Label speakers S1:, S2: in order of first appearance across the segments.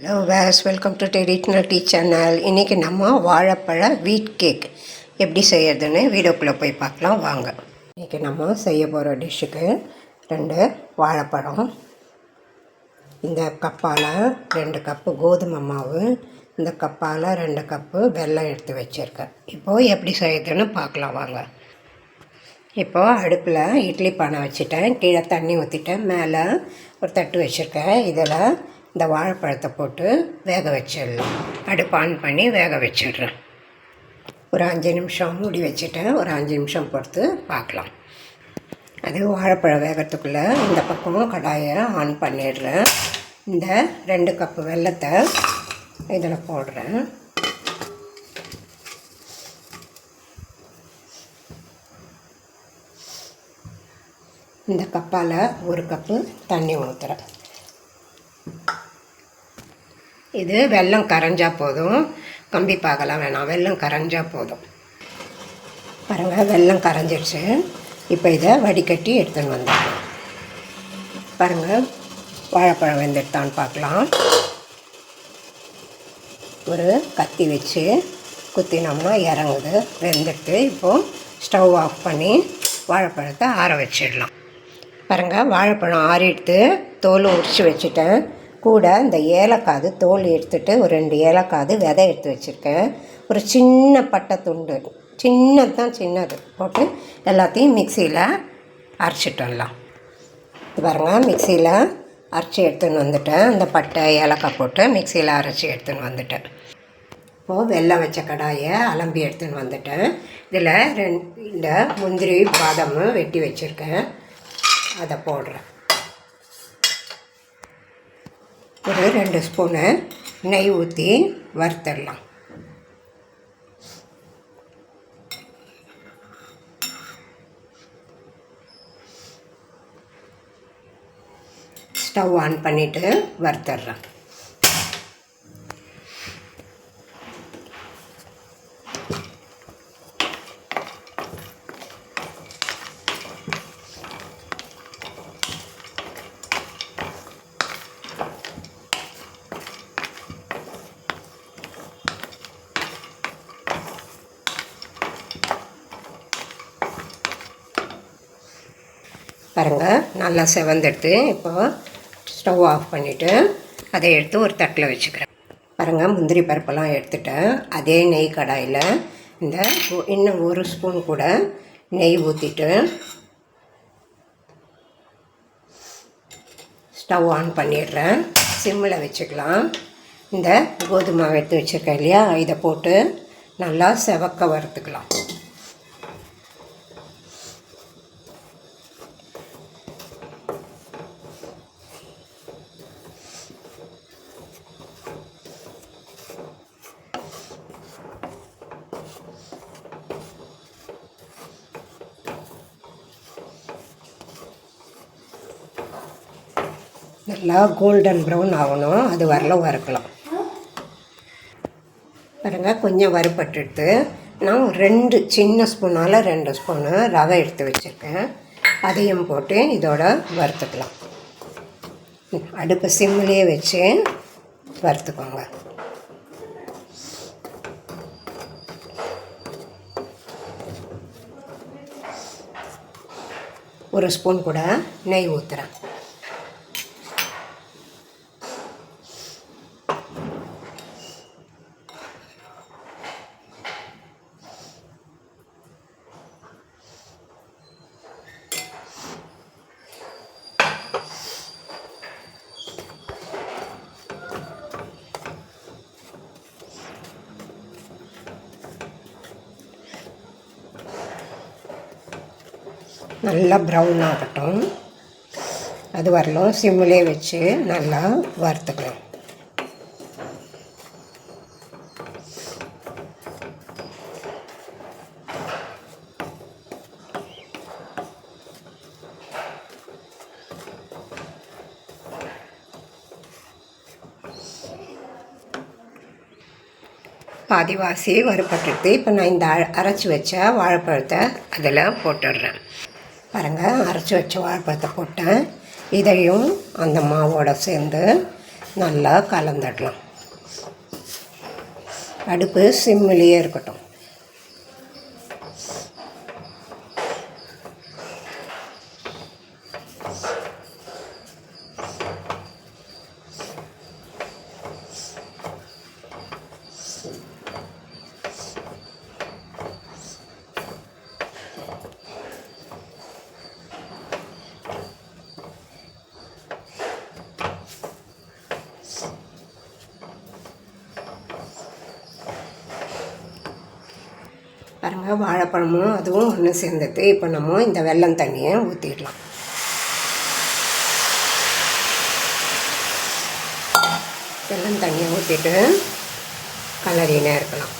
S1: Hello viewers, welcome to traditional tea channel. இன்றைக்கி நம்ம வாழைப்பழ வீட் கேக் எப்படி செய்யறதுன்னு வீடியோக்குள்ளே போய் பார்க்கலாம் வாங்க. இன்றைக்கி நம்ம செய்ய போகிற டிஷ்ஷுக்கு 2 வாழைப்பழம், இந்த கப்பால் 2 கப்பு கோதுமை மாவு, இந்த கப்பால் 2 கப்பு வெல்லம் எடுத்து வச்சுருக்கேன். இப்போது எப்படி செய்யறதுன்னு பார்க்கலாம் வாங்க. இப்போது அடுப்பில் இட்லி பானை வச்சுட்டேன், கீழே தண்ணி ஊற்றிட்டேன், மேலே ஒரு தட்டு வச்சுருக்கேன். இதில் இந்த வாழைப்பழத்தை போட்டு வேக வச்சிடலாம். அடுப்பு ஆன் பண்ணி வேக வச்சிடுறேன். ஒரு 5 நிமிஷம் மூடி வச்சுட்டேன். ஒரு 5 நிமிஷம் பொறுத்து பார்க்கலாம். அது வாழைப்பழம் வேகிறதுக்குள்ளே இந்த பக்கமும் கடாயை ஆன் பண்ணிடுறேன். இந்த 2 கப்பு வெல்லத்தை இதில் போடுறேன். இந்த கப்பால் 1 கப்பு தண்ணி ஊற்றுறேன். இது வெல்லம் கரைஞ்சால் போதும், கம்பி பாகலாம் வேணாம், வெல்லம் கரைஞ்சால் போதும். பாருங்கள், வெல்லம் கரைஞ்சிடுச்சு. இப்போ இதை வடிகட்டி எடுத்துன்னு வந்துடலாம். பாருங்கள், வாழைப்பழம் வெந்துட்டான்னு பார்க்கலாம். ஒரு கத்தி வச்சு குத்தினோம்னா இறங்குது, வெந்துட்டு. இப்போது ஸ்டவ் ஆஃப் பண்ணி வாழைப்பழத்தை ஆற வச்சிடலாம். பாருங்கள், வாழைப்பழம் ஆறிடுத்து, தோல் உரித்து வச்சுட்டேன். கூட இந்த ஏலக்காது தோல் எடுத்துகிட்டு ஒரு 2 ஏலக்காது விதை எடுத்து வச்சுருக்கேன். ஒரு சின்ன பட்டை துண்டு, சின்னது போட்டு எல்லாத்தையும் மிக்சியில் அரைச்சிட்டலாம். பாருங்கள், மிக்சியில் அரைச்சி எடுத்துன்னு வந்துட்டேன். இந்த பட்டை ஏலக்காய் போட்டு மிக்சியில் அரைச்சி எடுத்துன்னு வந்துட்டேன். இப்போது வெல்லம் வச்ச கடாயை அலம்பி எடுத்துன்னு வந்துட்டேன். இதில் இந்த முந்திரி பாதாம் வெட்டி வச்சுருக்கேன், அதை போடுறேன். ஒரு 2 ஸ்பூனு நெய் ஊற்றி வறுத்துடலாம். ஸ்டவ் ஆன் பண்ணிவிட்டு வறுத்துடுறேன். பாருங்கள், நல்லா செவந்தெடுத்து இப்போ ஸ்டவ் ஆஃப் பண்ணிவிட்டு அதை எடுத்து ஒரு தட்டில் வச்சுக்கிறேன். பாருங்கள், முந்திரி பருப்பெல்லாம் எடுத்துட்டேன். அதே நெய் கடாயில் இந்த இன்னும் 1 ஸ்பூன் கூட நெய் ஊற்றிட்டு ஸ்டவ் ஆன் பண்ணிடுறேன். சிம்மில் வச்சுக்கலாம். இந்த கோதுமை எடுத்து வச்சுருக்கேன் இல்லையா, இதை போட்டு நல்லா செவக்க வறுத்துக்கலாம். நல்லா கோல்டன் ப்ரௌன் ஆகணும், அது வரலாம் வறுக்கலாம். பாருங்கள், கொஞ்சம் வறுபட்டுட்டு நான் 2 சின்ன ஸ்பூனால் 2 ஸ்பூனு ரவை எடுத்து வச்சுருக்கேன். அதையும் போட்டு இதோட வறுத்துக்கலாம். அடுப்பு சிம்மிலே வச்சு வறுத்துக்கோங்க. ஒரு ஸ்பூன் கூட நெய் ஊற்றுறேன். நல்லா ப்ரௌன் ஆகட்டும், அது வரலாம். சிம்மிலே வச்சு நல்லா வறுத்துக்கலாம். பாதிவாசி வறுபட்டுட்டு இப்போ நான் இந்த அரைச்சி வச்ச வாழைப்பழத்தை அதில் போட்டுடுறேன். பாருங்கள், அரைச்சி வச்ச வாழைப்பழத்தை போட்டேன். இதையும் அந்த மாவோடு சேர்ந்து நல்லா கலந்துடலாம். அடுப்பு சிம்மிலேயே இருக்கட்டும். பாருங்கள், வாழைப்பழமும் அதுவும் ஒன்று சேர்ந்துட்டு இப்போ நம்ம இந்த வெல்லம் தண்ணியை ஊற்றிடலாம். வெல்லம் தண்ணியை ஊற்றிட்டு கலரினே இருக்கலாம்.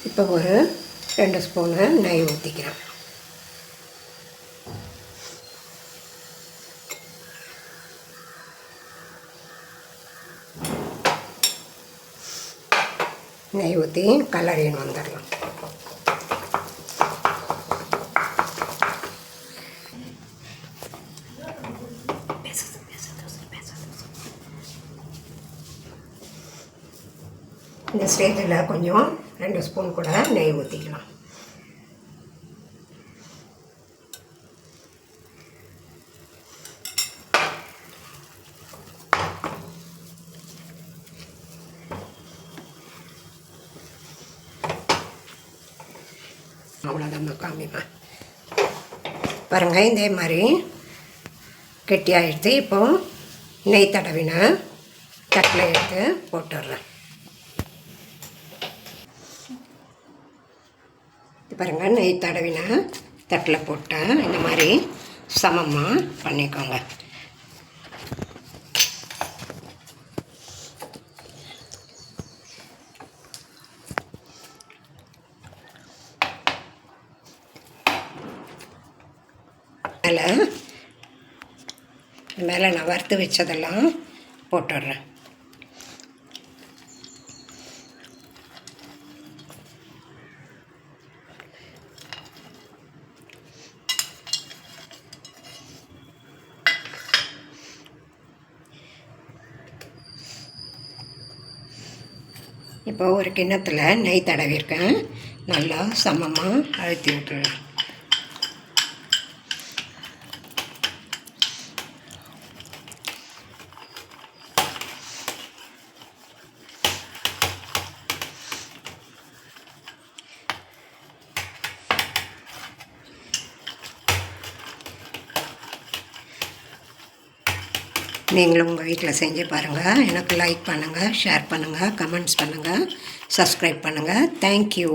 S1: இப்போ ஒரு 2 ஸ்பூனு நெய் ஊற்றிக்கிறேன். நெய் ஊற்றி கலரின்னு வந்துடலாம். இந்த ஸ்டேஜில் கொஞ்சம் 2 ஸ்பூன் கூட நெய் ஊற்றிக்கலாம். அவ்வளோதான் காமிமா. பாருங்கள், இதே மாதிரி கெட்டியாகிடுச்சு. இப்போ நெய் தடவின தட்டில் எடுத்து போட்டுடுறேன். பாருங்கள், நெய் தடவின தட்டில் போட்டேன். இந்த மாதிரி சமமாக பண்ணிக்கோங்க. மேலே நான் வறுத்து வச்சதெல்லாம் போட்டுடுறேன். இப்போ ஒரு கிண்ணத்தில் நெய் தடவிருக்கேன். நல்லா சமமாக அழுத்தி விட்டுறேன். நீங்களும் உங்கள் வீட்டில் செஞ்சு பாருங்கள். எனக்கு லைக் பண்ணுங்கள், ஷேர் பண்ணுங்கள், கமெண்ட்ஸ் பண்ணுங்கள், சப்ஸ்கிரைப் பண்ணுங்கள். தேங்க்யூ.